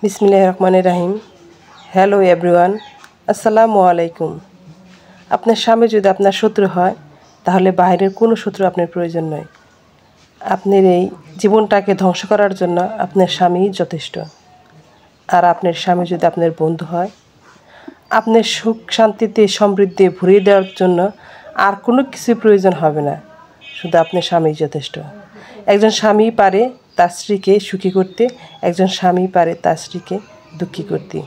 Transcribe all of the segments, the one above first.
বিসমিল্লাহির রহমানির রহিম। Hello everyone, আসসালামু আলাইকুম। আপনার স্বামী যদি আপনার শত্রু হয় তাহলে বাইরের কোনো শত্রু আপনার প্রয়োজন নয়। আপনার এই জীবনটাকে ধ্বংস করার জন্য আপনার স্বামীই যথেষ্ট। আর আপনার স্বামী যদি আপনার বন্ধু হয়, আপনার সুখ শান্তিতে সমৃদ্ধি ভরিয়ে দেওয়ার জন্য আর কোনো কিছু প্রয়োজন হবে না, শুধু আপনার স্বামীই যথেষ্ট। একজন স্বামী পারে তার স্ত্রীকে সুখী করতে, একজন স্বামী পারে তার স্ত্রীকে দুঃখী করতে।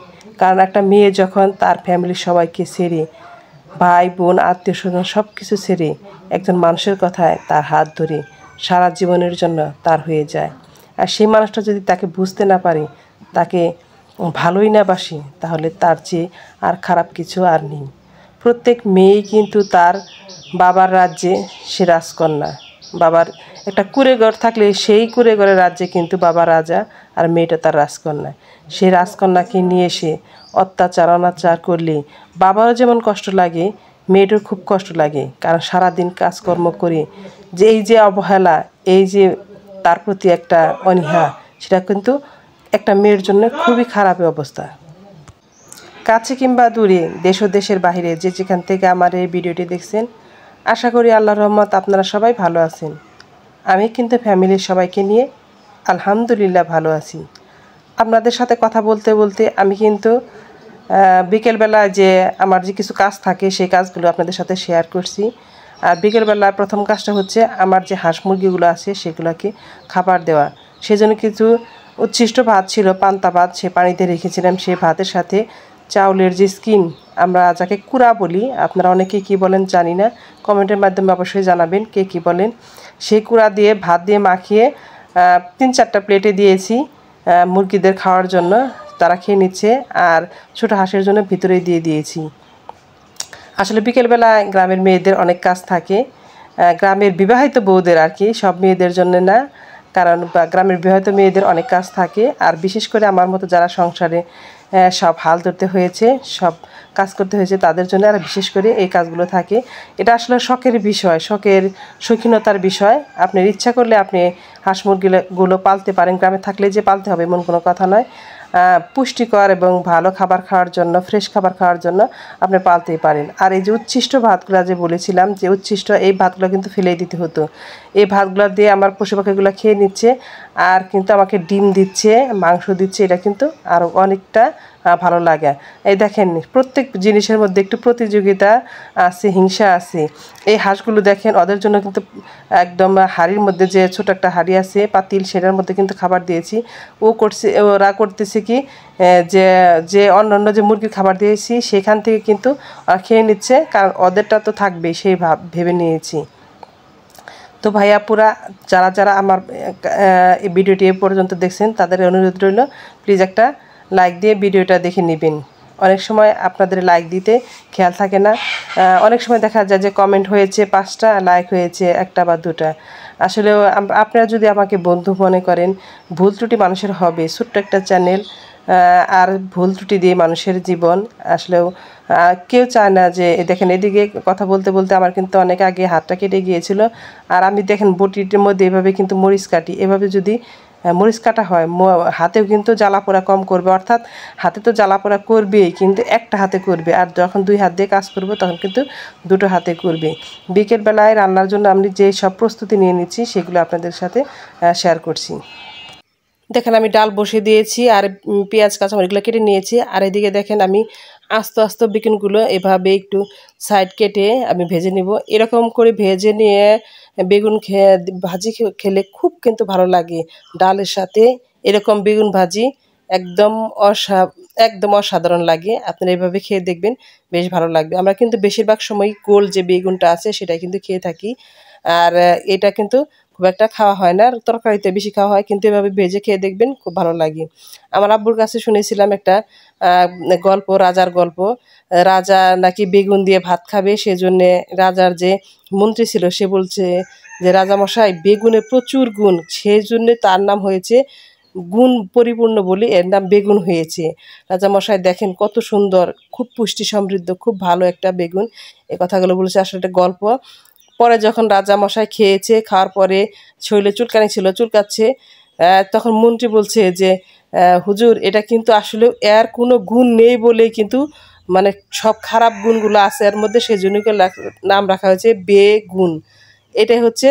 কারণ একটা মেয়ে যখন তার ফ্যামিলির সবাইকে ছেড়ে, ভাই বোন আত্মীয় স্বজন সব কিছু ছেড়ে একজন মানুষের কথায় তার হাত ধরে সারা জীবনের জন্য তার হয়ে যায়, আর সেই মানুষটা যদি তাকে বুঝতে না পারে, তাকে ভালোই না বাসে, তাহলে তার চেয়ে আর খারাপ কিছু আর নেই। প্রত্যেক মেয়েই কিন্তু তার বাবার রাজ্যে সে রাজকন্যা। বাবার একটা কুঁড়েঘর থাকলে সেই কুঁড়েঘরের রাজ্যে কিন্তু বাবা রাজা আর মেয়েটা তার রাজকন্যা। সেই রাজকন্যাকে নিয়ে সে অত্যাচার অনাচার করলে বাবারও যেমন কষ্ট লাগে, মেয়েটার খুব কষ্ট লাগে। কারণ সারাদিন কাজকর্ম করে যে এই যে অবহেলা, এই যে তার প্রতি একটা অনীহা, সেটা কিন্তু একটা মেয়ের জন্য খুবই খারাপ অবস্থা। কাছে কিংবা দূরে, দেশ ও দেশের বাইরে যে যেখান থেকে আমার এই ভিডিওটি দেখছেন, আশা করি আল্লাহর রহমত আপনারা সবাই ভালো আছেন। আমি কিন্তু ফ্যামিলির সবাইকে নিয়ে আলহামদুলিল্লাহ ভালো আছি। আপনাদের সাথে কথা বলতে বলতে আমি কিন্তু বিকেলবেলা যে আমার যে কিছু কাজ থাকে সেই কাজগুলো আপনাদের সাথে শেয়ার করছি। আর বিকেলবেলা প্রথম কাজটা হচ্ছে আমার যে হাঁস মুরগিগুলো আছে সেগুলোকে খাবার দেওয়া। সেজন্য কিছু উচ্ছিষ্ট ভাত ছিল, পান্তা ভাত, সে পানিতে রেখেছিলাম। সেই ভাতের সাথে চাউলের যে স্কিন, আমরা যাকে কুড়া বলি, আপনারা অনেকে কী বলেন জানি না, কমেন্টের মাধ্যমে অবশ্যই জানাবেন কে কী বলেন। সেই কুড়া দিয়ে ভাত দিয়ে মাখিয়ে 3-4টা প্লেটে দিয়েছি মুরগিদের খাওয়ার জন্য, তারা খেয়ে নিচ্ছে। আর ছোটো হাঁসের জন্য ভিতরেই দিয়ে দিয়েছি। আসলে বিকেলবেলা গ্রামের মেয়েদের অনেক কাজ থাকে, গ্রামের বিবাহিত বউদের আর কি, সব মেয়েদের জন্য না। কারণ গ্রামের বিবাহিত মেয়েদের অনেক কাজ থাকে, আর বিশেষ করে আমার মতো যারা সংসারে সব হাল ধরতে হয়েছে, সব কাজ করতে হয়েছে, তাদের জন্য আর বিশেষ করে এই কাজগুলো থাকে। এটা আসলে শখের বিষয়, শৌখিনতার বিষয়। আপনার ইচ্ছা করলে আপনি হাঁস মুরগিগুলো পালতে পারেন। গ্রামে থাকলে যে পালতে হবে এমন কোনো কথা নয়। পুষ্টিকর এবং ভালো খাবার খাওয়ার জন্য, ফ্রেশ খাবার খাওয়ার জন্য আপনি পালতেই পারেন। আর এই যে উচ্ছিষ্ট ভাতগুলো যে বলেছিলাম, যে উচ্ছিষ্ট, এই ভাতগুলো কিন্তু ফেলেই দিতে হতো। এই ভাতগুলো দিয়ে আমার পশু পাখিগুলো খেয়ে নিচ্ছে, আর কিন্তু আমাকে ডিম দিচ্ছে, মাংস দিচ্ছে। এটা কিন্তু আরও অনেকটা ভালো লাগে। এই দেখেন, প্রত্যেক জিনিসের মধ্যে একটু প্রতিযোগিতা আছে, হিংসা আছে। এই হাঁসগুলো দেখেন, ওদের জন্য কিন্তু একদম হাঁড়ির মধ্যে যে ছোট একটা হাঁড়ি আছে, পাতিল, সেটার মধ্যে কিন্তু খাবার দিয়েছি। ওরা করতেছে কি, যে যে অন্য যে মুরগির খাবার দিয়েছি সেখান থেকে কিন্তু খেয়ে নিচ্ছে, কারণ ওদেরটা তো থাকবেই, সেই ভেবে নিয়েছি। তো ভাইয়াপুরা যারা যারা আমার এই ভিডিওটি এ পর্যন্ত দেখছেন, তাদের অনুরোধ রইল প্লিজ একটা লাইক দিয়ে ভিডিওটা দেখে নেবেন। অনেক সময় আপনাদের লাইক দিতে খেয়াল থাকে না, অনেক সময় দেখা যায় যে কমেন্ট হয়েছে 5টা, লাইক হয়েছে 1টা বা 2টা। আসলে আপনারা যদি আমাকে বন্ধু মনে করেন, ভুল ত্রুটি মানুষের হবে, ছোট্ট একটা চ্যানেল, আর ভুল ত্রুটি দিয়ে মানুষের জীবন। আসলেও কেউ চায় না যে, দেখেন এদিকে কথা বলতে বলতে আমার কিন্তু অনেক আগে হাতটা কেটে গিয়েছিল। আর আমি দেখেন বটির মধ্যে এভাবে কিন্তু মরিচ কাটি, এভাবে যদি মরিচ কাটা হয় হাতেও কিন্তু জ্বালা পোড়া কম করবে। অর্থাৎ হাতে তো জ্বালা পোড়া করবেই, কিন্তু একটা হাতে করবে, আর যখন 2 হাত দিয়ে কাজ করবো তখন কিন্তু 2টো হাতে করবে। বিকেলবেলায় রান্নার জন্য আমি যে সব প্রস্তুতি নিয়ে নিচ্ছি সেগুলো আপনাদের সাথে শেয়ার করছি। দেখেন আমি ডাল বসিয়ে দিয়েছি, আর পেঁয়াজ কাঁচামরিচগুলো কেটে নিয়েছি। আর এদিকে দেখেন আমি আস্তে আস্তে বেগুনগুলো এভাবে একটু সাইড কেটে আমি ভেজে নিব। এরকম করে ভেজে নিয়ে বেগুন ভাজি খেলে খুব কিন্তু ভালো লাগে ডালের সাথে। এরকম বেগুন ভাজি একদম একদম অসাধারণ লাগে। আপনারা এভাবে খেয়ে দেখবেন, বেশ ভালো লাগবে। আমরা কিন্তু বেশিরভাগ সময় গোল যে বেগুনটা আছে সেটাই কিন্তু খেয়ে থাকি, আর এটা কিন্তু খুব একটা খাওয়া হয় না, তরকারিতে বেশি খাওয়া হয়। কিন্তু এভাবে ভেজে খেয়ে দেখবেন, খুব ভালো লাগে। আমার আব্বুর কাছে শুনেছিলাম একটা গল্প, রাজার গল্প। রাজা নাকি বেগুন দিয়ে ভাত খাবে, সেজন্যে রাজার যে মন্ত্রী ছিল সে বলছে যে, রাজামশাই বেগুনে প্রচুর গুণ, সেই জন্যে তার নাম হয়েছে গুণ পরিপূর্ণ বলে এর নাম বেগুন হয়েছে। রাজামশাই দেখেন কত সুন্দর, খুব পুষ্টি সমৃদ্ধ, খুব ভালো একটা বেগুন। এই কথাগুলো বলেছে, আসলে একটা গল্প। পরে যখন রাজামশাই খেয়েছে, খাওয়ার পরে শরীরে চুলকানি ছিল, চুলকাচ্ছে, তখন মন্ত্রী বলছে যে, হুজুর এটা কিন্তু আসলে এর কোনো গুণ নেই বলেই কিন্তু মানে সব খারাপ গুণগুলো আছে এর মধ্যে, সেই জন্য নাম রাখা হয়েছে বেগুন। এটাই হচ্ছে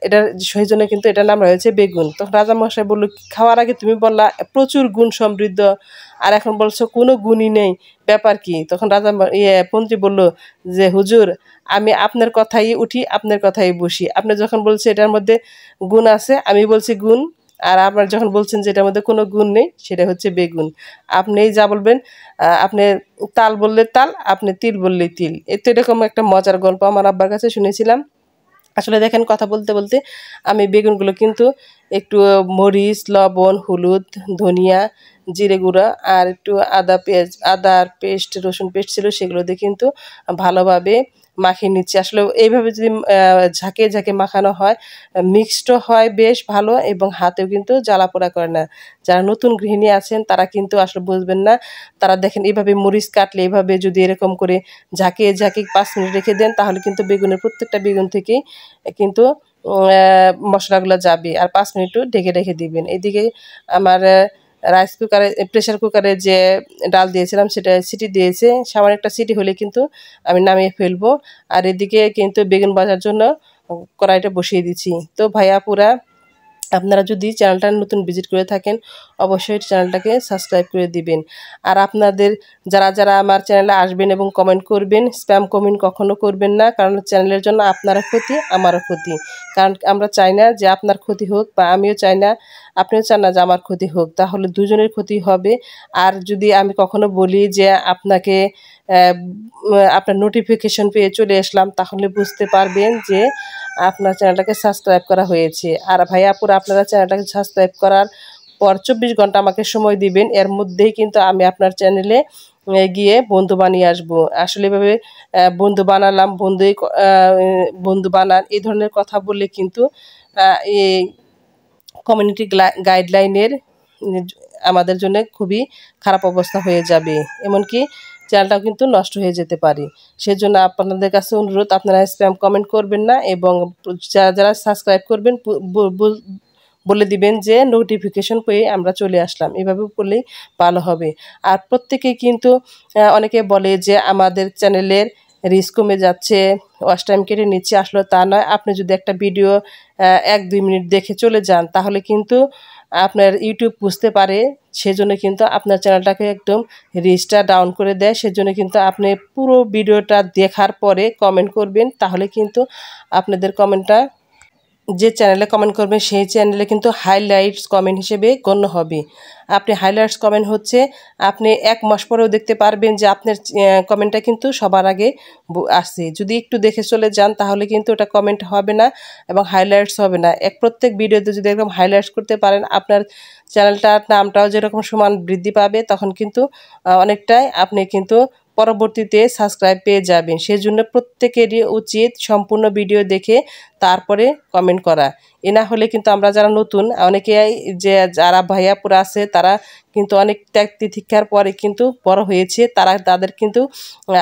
এটার সেই জন্য কিন্তু এটার নাম রয়েছে বেগুন। তখন রাজামশাই বললো, খাওয়ার আগে তুমি বললা প্রচুর গুণ সমৃদ্ধ, আর এখন বলছো কোনো গুণই নেই, ব্যাপার কি? তখন মন্ত্রী বলল যে হুজুর, আমি আপনার কথাই উঠি, আপনার কথাই বসি। আপনি যখন বলছেন এটার মধ্যে গুণ আছে, আমি বলছি গুণ। আর আপনার যখন বলছেন যে এটার মধ্যে কোনো গুণ নেই, সেটা হচ্ছে বেগুন। আপনি যা বলবেন, আপনি তাল বললে তাল, আপনি তিল বললেই তিল। তো এরকম একটা মজার গল্প আমার আব্বার কাছে শুনেছিলাম। আসলে দেখেন, কথা বলতে বলতে আমি বেগুনগুলো কিন্তু একটু মরিচ, লবণ, হলুদ, ধনিয়া, জিরে গুঁড়া আর একটু আদার পেস্ট, রসুন পেস্ট ছিল, সেগুলো দিয়ে কিন্তু ভালোভাবে মাখিয়ে নিচ্ছি। আসলে এইভাবে যদি ঝাঁকে ঝাঁকে মাখানো হয়, মিক্সডও হয় বেশ ভালো, এবং হাতেও কিন্তু জ্বালা পোড়া করে না। যারা নতুন গৃহিণী আছেন তারা কিন্তু আসলে বুঝবেন না। তারা দেখেন এইভাবে মরিচ কাটলে, এইভাবে যদি এরকম করে ঝাঁকিয়ে ঝাঁকিয়ে 5 মিনিট রেখে দেন, তাহলে কিন্তু বেগুনের প্রত্যেকটা বেগুন থেকেই কিন্তু মশলাগুলো যাবে। আর 5 মিনিটও ঢেকে রেখে দিবেন। এদিকে আমার রাইস কুকারে, প্রেশার কুকারে যে ডাল দিয়েছিলাম সেটা সিটি দিয়েছে, সামান্য একটা সিটি হলে কিন্তু আমি নামিয়ে ফেলবো। আর এদিকে কিন্তু বেগুন ভাজার জন্য কড়াইটা বসিয়ে দিচ্ছি। তো ভাইয়া আপুরা, আপনারা যদি চ্যানেলটা নতুন ভিজিট করে থাকেন, অবশ্যই চ্যানেলটাকে সাবস্ক্রাইব করে দিবেন। আর আপনাদের যারা যারা আমার চ্যানেলে আসবেন এবং কমেন্ট করবেন, স্প্যাম কমেন্ট কখনো করবেন না, কারণ চ্যানেলের জন্য আপনারও ক্ষতি, আমারও ক্ষতি। কারণ আমরা চাই না যে আপনার ক্ষতি হোক, বা আমিও চাই না, আপনিও চান না যে আমার ক্ষতি হোক, তাহলে দুজনের ক্ষতি হবে। আর যদি আমি কখনো বলি যে আপনাকে আপনার নোটিফিকেশন পেয়ে চলে আসলাম, তাহলে বুঝতে পারবেন যে আপনার চ্যানেলটাকে সাবস্ক্রাইব করা হয়েছে। আর ভাইয়া আপুরা, আপনারা চ্যানেলটাকে সাবস্ক্রাইব করার পর 24 ঘন্টা আমাকে সময় দিবেন, এর মধ্যেই কিন্তু আমি আপনার চ্যানেলে গিয়ে বন্ধু বানিয়ে আসবো। আসলে এভাবে বন্ধু বানালাম, বন্ধু বানান, এই ধরনের কথা বললে কিন্তু এই কমিউনিটি গাইডলাইনের আমাদের জন্য খুবই খারাপ অবস্থা হয়ে যাবে, এমনকি চ্যানেলটাও কিন্তু নষ্ট হয়ে যেতে পারে। সেজন্য আপনাদের কাছে অনুরোধ, আপনারা স্প্যাম কমেন্ট করবেন না, এবং যারা যারা সাবস্ক্রাইব করবেন বলে দিবেন যে নোটিফিকেশন পেয়ে আমরা চলে আসলাম, এভাবে করলেই ভালো হবে। আর প্রত্যেকেই কিন্তু অনেকে বলে যে আমাদের চ্যানেলের রিচ কমে যাচ্ছে, ওয়াচ টাইম কেটে নিচ্ছে। আসলে তা নয়। আপনি যদি একটা ভিডিও 1-2 মিনিট দেখে চলে যান, তাহলে কিন্তু আপনার ইউটিউব বুঝতে পারে, সেজন্য কিন্তু আপনার চ্যানেলটাকে একদম রিচটা ডাউন করে দেয়। সেজন্য কিন্তু আপনি পুরো ভিডিওটা দেখার পরে কমেন্ট করবেন, তাহলে কিন্তু আপনাদের কমেন্টটা, যে চ্যানেলে কমেন্ট করবেন সেই চ্যানেলে কিন্তু হাইলাইটস কমেন্ট হিসেবে গণ্য হবে। আপনি হাইলাইটস কমেন্ট হচ্ছে, আপনি 1 মাস পরেও দেখতে পারবেন যে আপনার কমেন্টটা কিন্তু সবার আগে আসছে। যদি একটু দেখে চলে যান, তাহলে কিন্তু ওটা কমেন্ট হবে না এবং হাইলাইটস হবে না। প্রত্যেক ভিডিওতে যদি এরকম হাইলাইটস করতে পারেন, আপনার চ্যানেলটার নামটাও যেরকম সমান বৃদ্ধি পাবে, তখন কিন্তু অনেকটাই আপনি কিন্তু পরবর্তীতে সাবস্ক্রাইব পেয়ে যাবেন। সেজন্য প্রত্যেকেরই উচিত সম্পূর্ণ ভিডিও দেখে তারপরে কমেন্ট করা। এ না হলে কিন্তু আমরা যারা নতুন, অনেকেই যে যারা ভাইয়াপুরা আছে, তারা কিন্তু অনেক ত্যাগ তিতিক্ষার পরে কিন্তু বড় হয়েছে, তাদের কিন্তু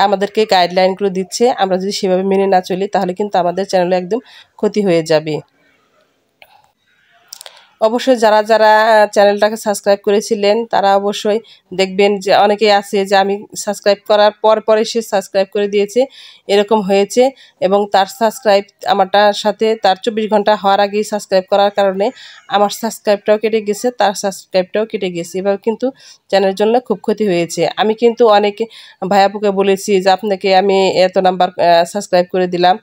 আমাদেরকে গাইডলাইনগুলো দিচ্ছে। আমরা যদি সেভাবে মেনে না চলি, তাহলে কিন্তু আমাদের চ্যানেলে একদম ক্ষতি হয়ে যাবে। অবশ্যই যারা যারা চ্যানেলটাকে সাবস্ক্রাইব করেছিলেন, তারা অবশ্যই দেখবেন যে অনেকেই আছে যে আমি সাবস্ক্রাইব করার পরে সে সাবস্ক্রাইব করে দিয়েছে, এরকম হয়েছে। এবং তার সাবস্ক্রাইব আমারটার সাথে তার 24 ঘন্টা হওয়ার আগেই সাবস্ক্রাইব করার কারণে আমার সাবস্ক্রাইবটাও কেটে গেছে, তার সাবস্ক্রাইবটাও কেটে গেছে। এভাবে কিন্তু চ্যানেলের জন্য খুব ক্ষতি হয়েছে। আমি কিন্তু অনেক ভাইয়াপুকে বলেছি যে আপনাকে আমি এত নাম্বার সাবস্ক্রাইব করে দিলাম,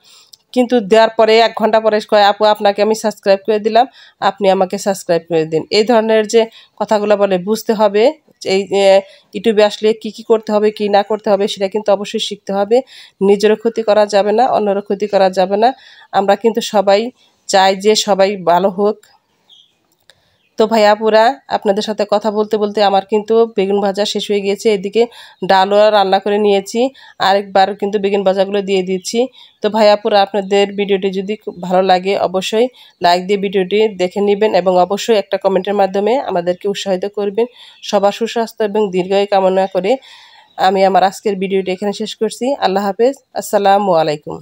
কিন্তু দেওয়ার পরে 1 ঘন্টা পরে কয়, আপু আপনাকে আমি সাবস্ক্রাইব করে দিলাম, আপনি আমাকে সাবস্ক্রাইব করে দিন। এই ধরনের যে কথাগুলো বলে, বুঝতে হবে এই ইউটিউবে আসলে কি কি করতে হবে, কি না করতে হবে, সেটা কিন্তু অবশ্যই শিখতে হবে। নিজেরও ক্ষতি করা যাবে না, অন্যেরও ক্ষতি করা যাবে না। আমরা কিন্তু সবাই চাই যে সবাই ভালো হোক। তো ভাইয়াপুরা, আপনাদের সাথে কথা বলতে বলতে আমার কিন্তু বেগুন ভাজা শেষ হয়ে গিয়েছে। এদিকে ডালও রান্না করে নিয়েছি, আরেকবার কিন্তু বেগুন ভাজাগুলো দিয়ে দিচ্ছি। তো ভাইয়াপুরা, আপনাদের ভিডিওটি যদি খুব ভালো লাগে, অবশ্যই লাইক দিয়ে ভিডিওটি দেখে নেবেন, এবং অবশ্যই একটা কমেন্টের মাধ্যমে আমাদেরকে উৎসাহিত করবেন। সবার সুস্বাস্থ্য এবং দীর্ঘায়ু কামনা করে আমি আমার আজকের ভিডিওটি এখানে শেষ করছি। আল্লাহ হাফেজ, আসসালামু আলাইকুম।